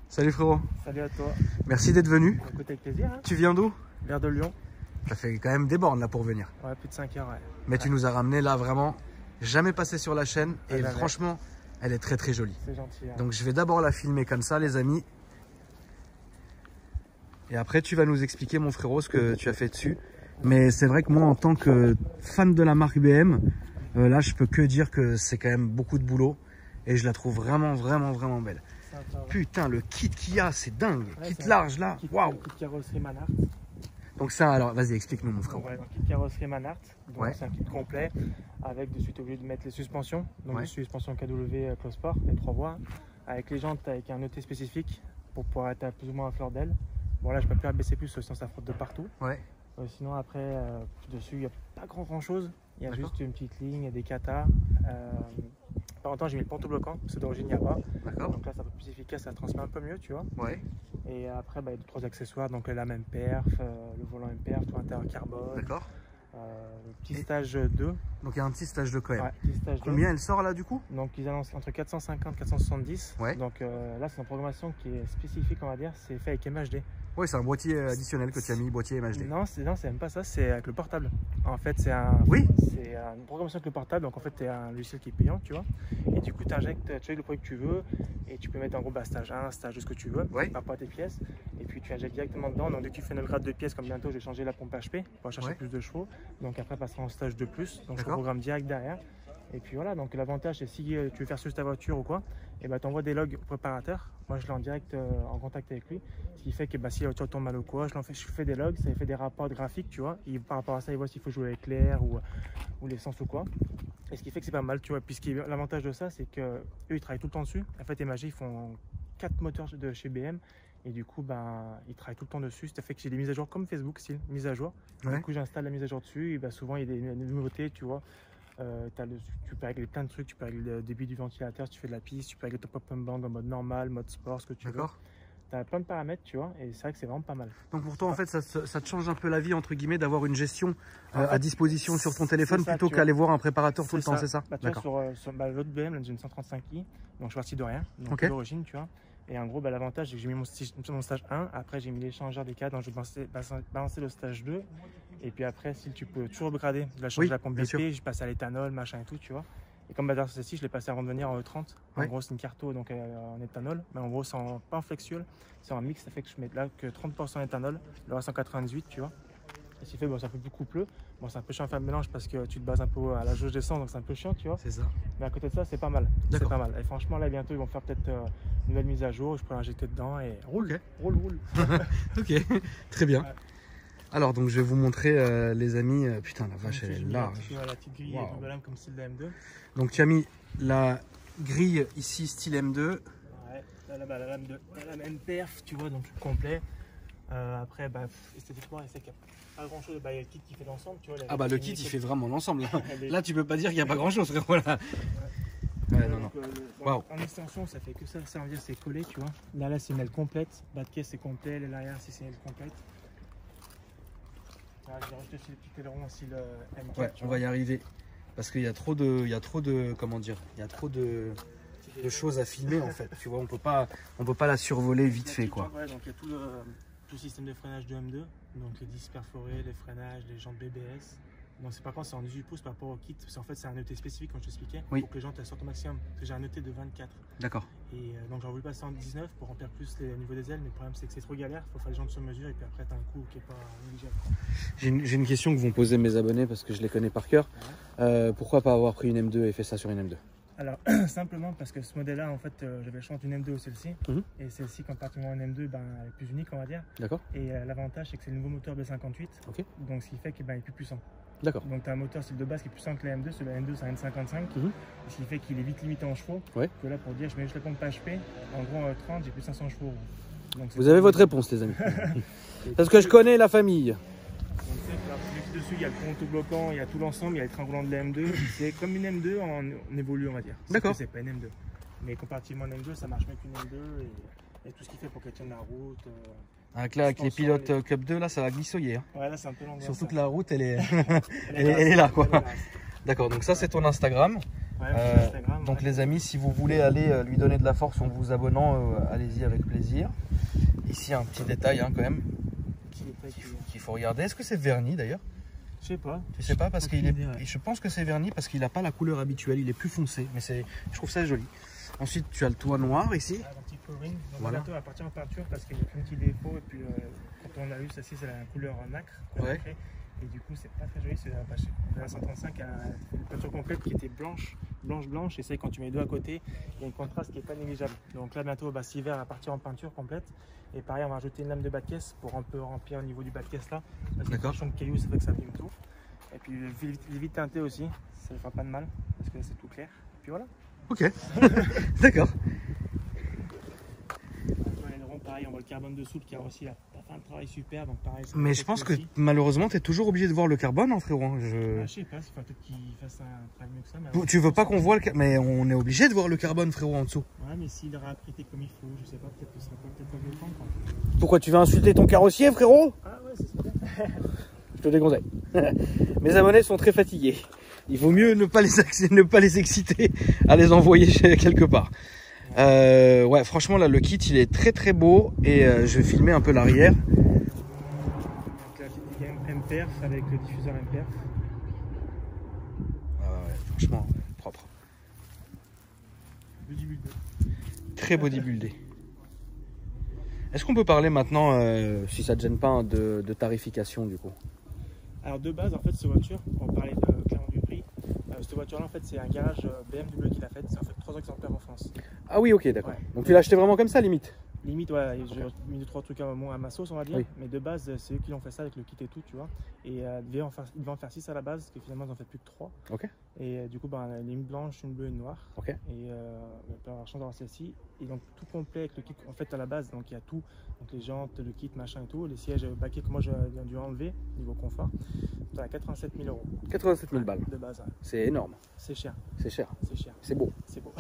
Salut frérot. Salut à toi. Merci d'être venu. Écoute, avec plaisir. Hein. Tu viens d'où? Vers de Lyon. Ça fait quand même des bornes là pour venir. Ouais, plus de 5 heures, ouais. Mais tu nous as ramené là vraiment, jamais passé sur la chaîne et jamais. franchement, elle est très jolie. C'est gentil. Hein. Donc je vais d'abord la filmer comme ça les amis. Et après tu vas nous expliquer mon frérot ce que tu as fait dessus. Mais c'est vrai que moi en tant que fan de la marque BM, là je peux que dire que c'est quand même beaucoup de boulot. Et je la trouve vraiment belle. Sympa, ouais. Putain le kit qu'il y a c'est dingue. Ouais, Kit large là, waouh. Kit carrosserie Manhart. Donc ça alors vas-y explique-nous mon frérot. Ouais, donc kit carrosserie Manhart. Donc Ouais. c'est un kit complet avec dessus tu es obligé de mettre les suspensions. Donc Ouais. les suspensions KW Close Sport, les 3 voies. Avec les jantes avec un ET spécifique pour pouvoir être à plus ou moins à fleur d'aile. Bon là je peux plus abaisser plus sinon ça frotte de partout. Ouais. Sinon après dessus il n'y a pas grand chose. Il y a juste une petite ligne, il y a des katas. Par contre j'ai mis le ponton bloquant parce que d'origine il n'y a pas. D'accord. Donc là c'est un peu plus efficace, ça transmet un peu mieux tu vois. Ouais. Et après bah, il y a 2-3 accessoires, donc la même perf, le volant MPerf, tout intérieur carbone. D'accord. Le petit stage 2. Donc il y a un petit stage de quand même. Ouais, petit stage 2. Combien elle sort là du coup? Donc ils annoncent entre 450 et 470. Ouais. Donc là c'est une programmation qui est spécifique on va dire, c'est fait avec MHD. Oui, c'est un boîtier additionnel que tu as mis, boîtier MHD. Non, c'est même pas ça, c'est avec le portable. En fait, c'est Oui. une programmation avec le portable, donc en fait, tu as un logiciel qui est payant, tu vois. Et du coup, tu injectes le produit que tu veux, et tu peux mettre en gros stage 1, stage 2, ce que tu veux, Ouais. par rapport à tes pièces. Et puis, tu injectes directement dedans. Donc, dès que tu fais 9 grades de pièces, comme bientôt, je vais changer la pompe HP pour chercher Ouais. plus de chevaux. Donc, après, passera en stage 2+. Donc, je D'accord. programme direct derrière. Et puis voilà, donc l'avantage, c'est si tu veux faire suivre ta voiture ou quoi, et bah, tu envoies des logs au préparateur. Moi, je l'ai en direct en contact avec lui. Ce qui fait que si la voiture tombe mal ou quoi, je fais des logs, ça fait des rapports graphiques, tu vois. Et par rapport à ça, il voit s'il faut jouer avec l'air ou l'essence ou quoi. Et ce qui fait que c'est pas mal, tu vois. Puis l'avantage de ça, c'est qu'eux, ils travaillent tout le temps dessus. En fait, MHD, ils font 4 moteurs de chez BM. Et du coup, ils travaillent tout le temps dessus. Ça fait que j'ai des mises à jour comme Facebook, style mise à jour. Ouais. Du coup, j'installe la mise à jour dessus. Et souvent, il y a des nouveautés, tu vois. Tu peux régler plein de trucs, tu peux régler le débit du ventilateur si tu fais de la piste, tu peux régler ton pop-up band en mode normal, mode sport, ce que tu veux. D'accord. Tu as plein de paramètres, tu vois, et c'est vrai que c'est vraiment pas mal. Donc pour toi, en fait, ça te change un peu la vie, entre guillemets, d'avoir une gestion à disposition sur ton téléphone ça, plutôt qu'aller voir un préparateur tout le temps, c'est ça? Bah, tu vois, sur l'autre BM, là, j'ai une 135i, donc je suis parti de rien, donc Ok. d'origine, tu vois. Et en gros, l'avantage, c'est que j'ai mis mon stage 1, après j'ai mis l'échangeur des cadres, donc je vais balancer le stage 2. Et puis après, si tu peux toujours upgrader, je vais changer la pompe bien BP, sûr. je passe à l'éthanol, machin et tout, tu vois. Et comme dans celle-ci, je l'ai passé avant de venir en E30. En Ouais. gros, c'est une carto donc en éthanol, mais en gros, c'est pas en flexuel, c'est en mix, ça fait que je mets là que 30% éthanol, le reste en 98, tu vois. Et ce qui fait, ça fait beaucoup plus. Bon, c'est un peu chiant à faire le mélange parce que tu te bases un peu à la jauge d'essence, donc c'est un peu chiant, tu vois. C'est ça. Mais à côté de ça, c'est pas mal. C'est D'accord. pas mal. Et franchement, là, bientôt, ils vont faire peut-être une nouvelle mise à jour. Je peux l'injecter dedans et roule, Ok. roule. Ok, très bien. Ouais. Alors, donc je vais vous montrer, les amis. Putain, la vache, elle est large. Tu vois, la petite grille Wow. double lame comme style de M2. Donc tu as mis la grille ici, style M2. Ouais, là, la lame MPerf, tu vois, donc complet. Après, esthétiquement, c'est qu'il n'y a pas grand chose. Il y a le kit qui fait l'ensemble, tu vois. Ah bah le kit, il fait vraiment l'ensemble. Là. Elle est- Là, tu peux pas dire qu'il n'y a pas grand-chose, frérot. Là. Ouais, non, non. Waouh. En extension, ça fait que ça servir, c'est collé, tu vois. Là, c'est une aile complète. Bas de caisse, c'est complet. L'arrière, c'est une aile complète. Voilà, j'ai rajouté aussi les petits ailerons aussi, le M4. Ouais, on va y arriver. Parce qu'il y a trop de, comment dire, il y a trop de choses à filmer en fait. Tu vois, on peut pas la survoler vite fait quoi. Ouais, donc il y a tout le système de freinage de M2. Donc les disques perforés, les freinages, les jantes BBS. Donc par contre c'est en 18 pouces par rapport au kit, parce qu'en fait c'est un ET spécifique comme je t'expliquais, Oui. pour que les jantes sortent au maximum. Parce que j'ai un ET de 24. D'accord. Et donc j'en voulais passer en 19 pour remplir plus au niveau des ailes, mais le problème c'est que c'est trop galère, il faut faire les jantes sur mesure et puis après t'as un coût qui est pas négligeable. J'ai une question que vont poser mes abonnés parce que je les connais par cœur. Pourquoi pas avoir pris une M2 et fait ça sur une M2? Alors simplement parce que ce modèle là en fait j'avais le choix entre une M2 ou celle-ci. Et celle-ci comparativement à une M2 elle est plus unique on va dire. D'accord. Et l'avantage c'est que c'est le nouveau moteur B58. Ok. Donc ce qui fait qu'il est plus puissant. D'accord. Donc tu as un moteur style de base qui est plus puissant que la M2, celui de la M2 c'est un N55, ce qui fait qu'il est vite limité en chevaux. Ouais. Que là pour dire je mets juste la pompe HP, en gros 30 j'ai plus 500 chevaux. Donc, Vous avez votre réponse les amis. Parce que je connais la famille. Donc dessus il y a le pont autobloquant, il y a tout l'ensemble, il y a les trains roulants de la M2, c'est comme une M2 en évolue on va dire. D'accord. C'est pas une M2. Mais comparativement à une M2 ça marche mieux qu'une M2 et tout ce qu'il fait pour qu'elle tienne la route. Avec les pilotes Cup 2 là ça va glissoyer. Hein. Ouais là c'est un peu long. Surtout que la route elle est, elle est là quoi. D'accord, donc ça c'est ton Instagram. Ouais, sur Instagram, donc ouais. les amis, si vous voulez aller lui donner de la force en vous abonnant, allez-y avec plaisir. Ici un petit détail quand même qu'il faut regarder. Est-ce que c'est verni d'ailleurs? Je sais pas. Tu sais pas parce qu'il est. idée, ouais. Je pense que c'est verni parce qu'il n'a pas la couleur habituelle, il est plus foncé. Mais je trouve ça joli. Ensuite tu as le toit noir ici. Un petit coloring. Donc Voilà. bientôt, elle va partir en peinture parce qu'il y a plein de petits défauts. Et puis quand on l'a eu, celle-ci, c'est la couleur nacre. Ouais. Et du coup, c'est pas très joli. C'est la 135 a une peinture complète qui était blanche. Et c'est quand tu mets les deux à côté, il y a une contraste qui est pas négligeable. Donc là, bientôt, cet hiver, elle va partir en peinture complète. Et pareil, on va rajouter une lame de bas de caisse pour un peu remplir au niveau du bas de caisse là. Parce que D'accord. le de cailloux, ça fait que ça abîme tout. Et puis les vitres teintées aussi, ça ne fera pas de mal parce que c'est tout clair. Et puis voilà. Ok. D'accord. Pareil, on voit le carbone dessous, le carrossier a fait un travail super. Donc pareil, Mais je pense que malheureusement, tu es toujours obligé de voir le carbone, hein, frérot. Je sais pas, il faut peut-être qu'il fasse un travail mieux que ça. Mais Tu veux pas qu'on voit le carbone? Mais on est obligé de voir le carbone, frérot, en dessous. Ouais, mais s'il aura apprêté comme il faut, je sais pas, peut-être que ce sera peut-être pas bloquant. Pourquoi tu veux insulter ton carrossier, frérot? Ah ouais, c'est super. Je te déconseille. Mes abonnés sont très fatigués. Il vaut mieux ne pas les exciter à les envoyer quelque part. Ouais, franchement, là, le kit, il est très très beau. Et je vais filmer un peu l'arrière. Donc là, il y a un MPerf avec le diffuseur MPerf. Ouais, franchement, propre. Bodybuilder. Très bodybuildé. Est-ce qu'on peut parler maintenant, si ça ne te gêne pas, de tarification du coup? Alors de base, en fait, cette voiture, on parlait clairement du prix. Cette voiture-là, en fait, c'est un garage BMW qui l'a faite. C'est en fait 3 exemplaires en France. Ah oui, ok, d'accord. Ouais. Donc tu l'as acheté vraiment comme ça, limite? Limite, ouais, j'ai mis 2-3 trucs à ma sauce, on va dire. Oui. Mais de base, c'est eux qui l'ont fait ça avec le kit et tout, tu vois. Et ils devaient en faire 6 à la base, parce que finalement, ils n'en fait plus que 3. Ok. Et du coup, il y a une blanche, une bleue et une noire. Ok. Et on peut avoir la chance d'avoir celle-ci. Et donc, tout complet avec le kit, en fait, à la base, donc il y a tout. Donc les jantes, le kit, machin et tout. Les sièges baquets que moi, j'ai dû enlever, niveau confort. Tu as 87 000 euros. 87 000 balles. De base, ouais. C'est énorme. C'est cher. C'est cher. C'est cher. C'est beau. C'est beau.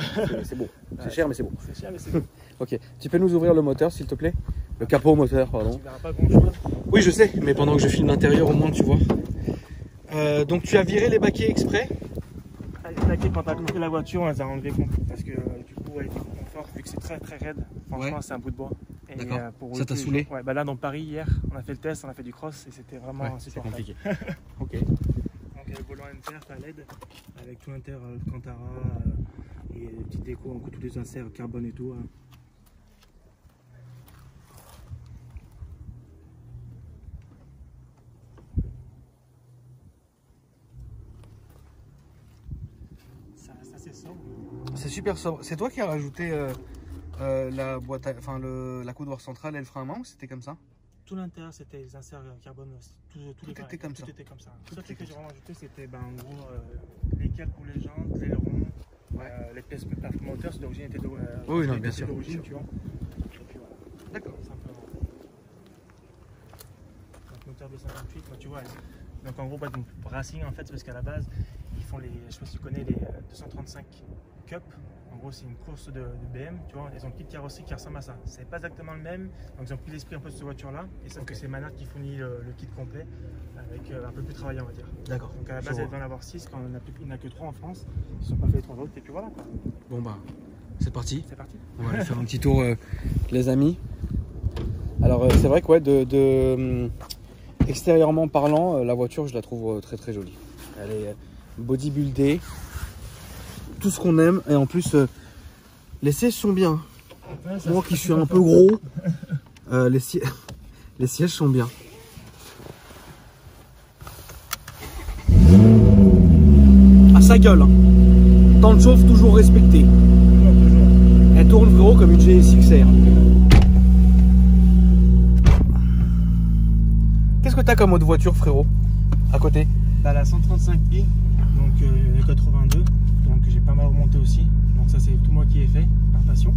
C'est beau. Ouais, C'est cher, mais c'est beau. C'est cher, mais c'est beau. Ok. Tu peux nous ouvrir le moteur, s'il te plaît? Le capot moteur, pardon. Tu verras pas grand-chose. Oui, je sais, mais pendant que je filme l'intérieur, au moins, tu vois. Donc, tu as viré les baquets exprès? Les baquets, quand tu as coupé la voiture, on les a enlevés parce que du coup, avec le confort, vu que c'est très très raide, franchement, Ouais. c'est un bout de bois. D'accord. Pour Ça t'a saoulé? Ouais, là, dans Paris, hier, on a fait le test, on a fait du cross et c'était vraiment C'est insupportable. compliqué. Ok. Donc, le volant MPerf à LED avec tout l'inter Cantara et des petites décos, en coup, tous les inserts carbone et tout. Ça reste assez sobre. C'est super sobre. C'est toi qui as rajouté la boîte, la coudoir centrale et le frein à main, ou c'était comme ça? Tout l'intérieur, c'était les inserts carbone, tout était comme ça. Tout était comme ça. Tout Le seul était truc que comme j'ai vraiment ajouté, c'était en gros les câbles pour les jantes, l'aileron, les pièces moteurs, c'est d'origine était Oui, non, bien sûr. d'origine, tu vois. Et puis voilà. D'accord. Simplement. Donc moteur 258, moi tu vois. Donc en gros, donc, Racing en fait, c'est parce qu'à la base, ils font les, je sais pas si tu connais les 235 Cup. En gros, c'est une course de BM, tu vois. Ils ont une petite carrosserie qui ressemble à ça. C'est pas exactement le même. Donc ils ont pris l'esprit un peu de cette voiture-là. Et sauf que c'est Manat qui fournit le kit complet avec un peu plus travaillé, on va dire. D'accord. Donc à la base, elle devait en avoir 6 quand il n'y en a que 3 en France. Ils ne sont pas fait les 3 autres. Et puis voilà quoi. Bon bah, c'est parti. C'est parti. On va aller faire un petit tour, les amis. Alors c'est vrai que ouais, extérieurement parlant, la voiture, je la trouve très très jolie. Elle est bodybuildée, tout ce qu'on aime, et en plus les sièges sont bien. Ouais, Moi qui suis un peu gros, les sièges sont bien. Ah, ça gueule, hein. Temps de chauffe toujours respecté. Elle tourne gros comme une GSX-R. Qu'est-ce que t'as comme autre voiture, frérot, à côté? T'as la 135i, donc 82, donc j'ai pas mal remonté aussi. Donc ça c'est tout moi qui ai fait, par passion.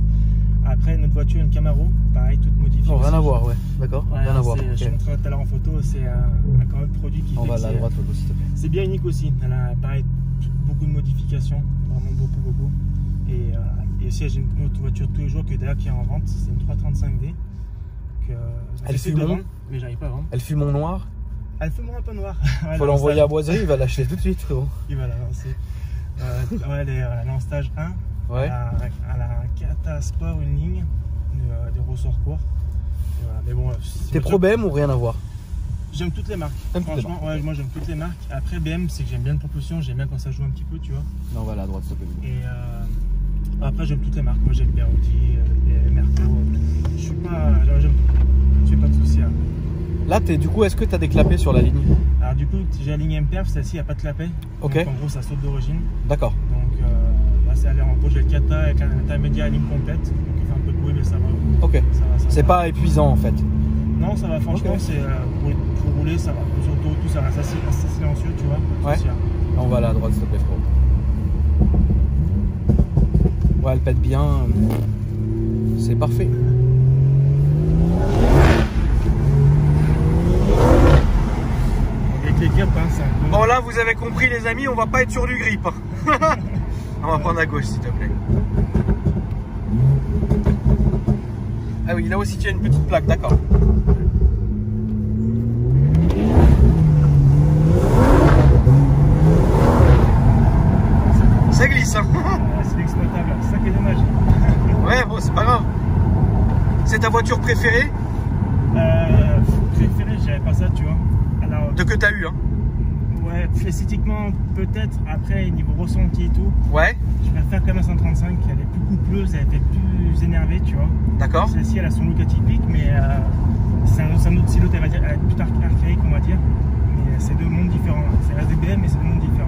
Après notre voiture, une Camaro, pareil, toute modifiée. Non, rien aussi. à voir, ouais, d'accord, Ouais, rien à voir. Je te Okay. montrerai tout à l'heure en photo, c'est un autre produit qui On fait va que à la droite, s'il te plaît. c'est bien unique aussi. Elle a pareil, beaucoup de modifications, vraiment beaucoup. Et aussi j'ai une autre voiture tous les jours que d'ailleurs qui est en vente, c'est une 335D. Elle fume de vendre, mais j'arrive pas à vendre. Elle fume en noir. Elle fume un peu noir. Faut l'envoyer à Boiserie, il va l'acheter tout de suite, frérot. Et voilà, c'est Ouais, elle est en stage 1. Ouais. Elle a un Kata Sport, une ligne de ressort court. Voilà. Mais bon, T'es pro BM ou rien à voir? j'aime toutes les marques. Franchement, ouais, moi j'aime toutes les marques. Après BM, c'est que j'aime bien une propulsion, j'aime bien quand ça joue un petit peu, tu vois. Non, voilà, à droite, s'il te plaît. Et après, j'aime toutes les marques. Moi, j'aime bien Audi, Merco. Je suis pas. J'aime tout. Je fais pas de soucis. Hein. Là, du coup, est-ce que tu as des clapets sur la ligne? Alors, du coup, j'ai la ligne MPerf, celle-ci, il n'y a pas de clapet. Ok. Donc, en gros, ça saute d'origine. D'accord. Donc, là, c'est aller en gros, j'ai le Kata avec un intermédiaire à ligne complète. Donc, il fait un peu de bruit, mais ça va. Ok. Ça C'est va. pas épuisant en fait. Non, ça va, franchement, Ok. c'est pour rouler, ça va. Surtout, tout ça reste assez silencieux, tu vois. Ouais. Souci, hein. On va là à droite, s'il te plaît, frérot. Ouais, elle pète bien. C'est parfait. Avec les gaps, hein, c'est un peu. Bon, là, vous avez compris, les amis, on va pas être sur du grip. On va prendre à gauche, s'il te plaît. Ah oui, là aussi, tu as une petite plaque, d'accord. Ça glisse, hein. C'est l'exploitable, c'est ça qui est dommage. Ouais, bon, c'est pas grave. C'est ta voiture préférée Préféré, je dirais pas ça, tu vois. Alors, de que t'as eu, hein? ouais, esthétiquement, peut-être. Après, niveau ressenti et tout, Ouais, je préfère quand même la 135. Elle est plus coupleuse, elle était plus énervée, tu vois. d'accord. Celle-ci, elle a son look atypique, mais c'est un autre style, elle va dire, elle est plus archaïque, on va dire. Mais c'est deux mondes différents. C'est la DBM, mais c'est deux mondes différents.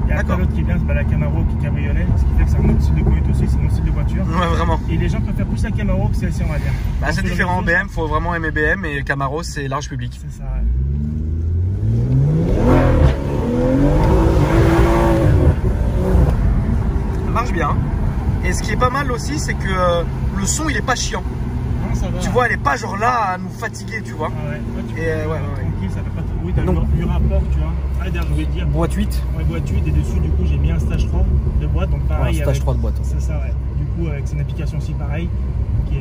Et après, l'autre qui est bien, c'est la Camaro qui est cabriolet, ce qui fait que c'est un autre style de conduite aussi, c'est un autre style de voiture. Ouais, vraiment. Et les gens préfèrent plus la Camaro que celle-ci, on va dire. Bah, c'est Donc, différent. le BM, faut vraiment aimer BM et Camaro, c'est large public. c'est ça, ouais. Ça marche bien. Et ce qui est pas mal aussi, c'est que le son, il est pas chiant. Non, ça va. Tu vois, elle est pas genre là à nous fatiguer, tu vois. Ah ouais, toi, tu Et peux ouais. tranquille, ça fait pas trop de bruit, t'as Non. du rapport, tu vois. Ah, d'ailleurs, je voulais te dire, Boîte 8. ouais, boîte 8 et dessus, du coup, j'ai mis un stage 3 de boîte, donc pareil. Ouais, stage avec- 3 de boîte. C'est ça, ouais. Du coup, avec une application aussi pareil, qui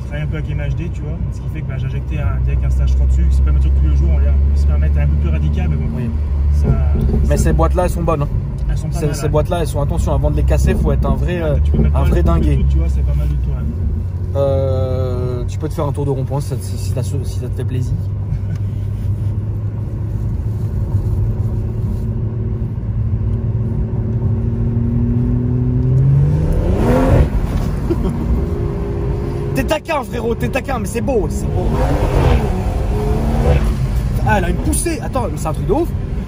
travaille un peu avec MHD, tu vois. Ce qui fait que bah, j'ai injecté direct un stage 3 dessus, c'est pas mettre tous les jours, on se permet d'être un peu plus radical, mais bon. Oui. Ça, Mais ces boîtes-là, elles sont bonnes. Hein. elles sont pas mal, Ces ouais. boîtes-là, elles sont, attention, avant de les casser, faut être un vrai, Tu peux mettre un pas vrai mal de dinguet. tout, tu vois, c'est pas mal du tout, ouais. Tu peux te faire un tour de rond-point si ça te fait plaisir. T'es taquin, frérot, t'es taquin, mais c'est beau, c'est beau. Ah, elle a une poussée. Attends, mais c'est un truc de ouf.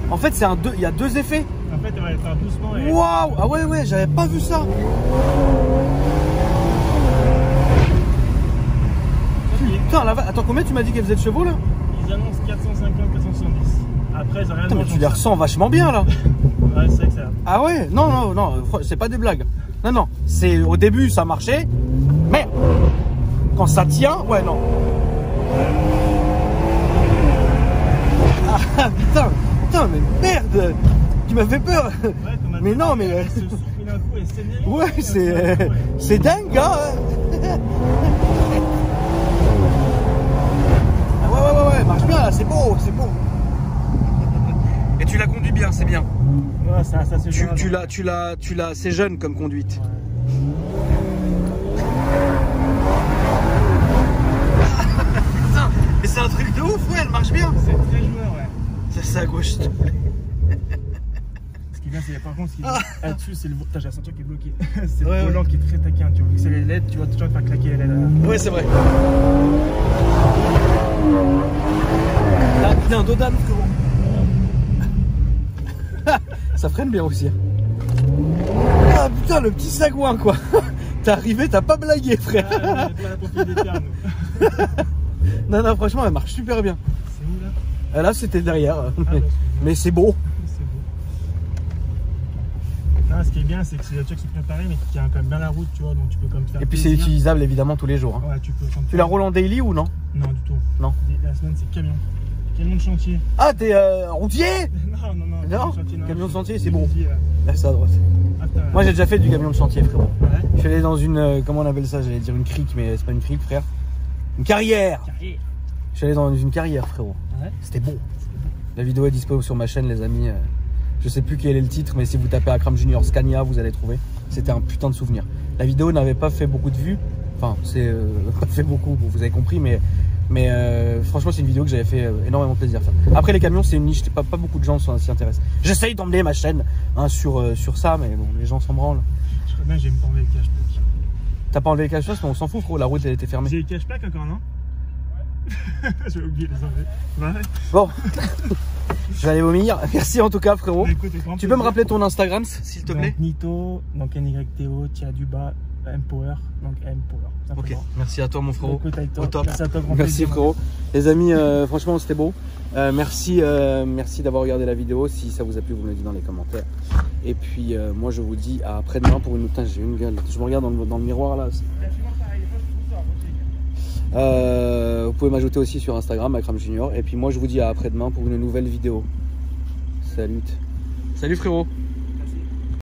En fait, il y a deux effets. En fait, elle va faire doucement et. Waouh! Ah ouais, j'avais pas vu ça. Putain, attends, combien tu m'as dit qu'elle faisait de chevaux là? Ils annoncent 450, 470. Après, ils ont rien Putain, mais tu les ressens vachement bien là. Ouais, c'est vrai que ça. Ah ouais? Non, c'est pas des blagues. Non, c'est au début ça marchait. Mais quand ça tient, ouais, non. Ah putain, mais merde! Tu m'as fait peur. Ouais, comme Mais non, mais. elle se souffle d'un coup et s'énerve. Ouais, c'est dingue, hein. Ouais, marche bien là, c'est beau. Et tu la conduis bien, c'est bien. Ouais, ça c'est génial. Tu l'as, c'est jeune comme conduite. Putain, mais c'est un truc de ouf, ouais, elle marche bien. C'est très joueur, ouais. C'est à gauche, s'il te plaît. Ce qui est bien, c'est par contre, ce qui est là-dessus, c'est le volant. J'ai la ceinture qui est bloquée. C'est Ouais, le volant qui est très taquin, tu vois. Vu que c'est les LED, tu vois, toujours faire claquer les LED. Ouais, c'est vrai. Là, putain, Dodane, frérot. Ça freine bien aussi. Ah putain, le petit sagouin, quoi. T'es arrivé, t'as pas blagué, frère. Ah, la profil des termes. Non, franchement, elle marche super bien. C'est où là? Là, c'était derrière. Excuse-moi. Mais c'est beau. C'est beau. Non, ce qui est bien, c'est que c'est des voitures qui sont préparées, mais qui tiennent quand même bien la route, tu vois, donc tu peux comme faire. Et puis c'est plaisir. utilisable évidemment tous les jours. Hein. Ouais, tu peux. Tu la roules en daily ou non? Non, du tout. Non. La semaine, c'est camion. Camion de chantier. Ah, t'es routier? Non. Non, camion de chantier, c'est bon. Chantier, ouais. Là, c'est à droite. Ah, putain, Moi, j'ai déjà fait du camion de chantier, frérot. ouais. Je suis allé dans une, comment on appelle ça? J'allais dire une crique, mais c'est pas une crique, frère. Une carrière. Carré. Je suis allé dans une carrière, frérot. Ouais. C'était beau. La vidéo est disponible sur ma chaîne, les amis. Je sais plus quel est le titre, mais si vous tapez Akram Junior Scania, vous allez trouver. C'était un putain de souvenir. La vidéo n'avait pas fait beaucoup de vues. Enfin, c'est pas fait beaucoup, vous avez compris, mais franchement, c'est une vidéo que j'avais fait énormément plaisir à faire. Après, les camions, c'est une niche, pas beaucoup de gens s'y intéressent. J'essaye d'emmener ma chaîne hein, sur ça, mais bon, les gens s'en branlent. Je crois bien que j'ai pas enlevé le cache-plaque. T'as pas enlevé le cache-plaque, mais on s'en fout, frérot, la route elle était fermée. J'ai le cache-plaque encore, non? J'ai oublié les enlever. Ouais. Bon, je vais aller vomir. Merci en tout cas, frérot. Écoute, Tu peux me rappeler ton Instagram, s'il te plaît? Donc, Nito, donc NYTO, _, Mpower, donc Mpower. Ok, merci à toi mon frérot. Écoute, avec toi. Au top. Merci à toi, grand Merci plaisir, frérot. Les amis, franchement c'était beau. Merci d'avoir regardé la vidéo. Si ça vous a plu, vous me le dites dans les commentaires. Et puis moi je vous dis à après-demain pour une... Putain, j'ai une gueule. Je me regarde dans le miroir là. Vous pouvez m'ajouter aussi sur Instagram, Akram Junior. Et puis moi je vous dis à après-demain pour une nouvelle vidéo. Salut. Salut frérot.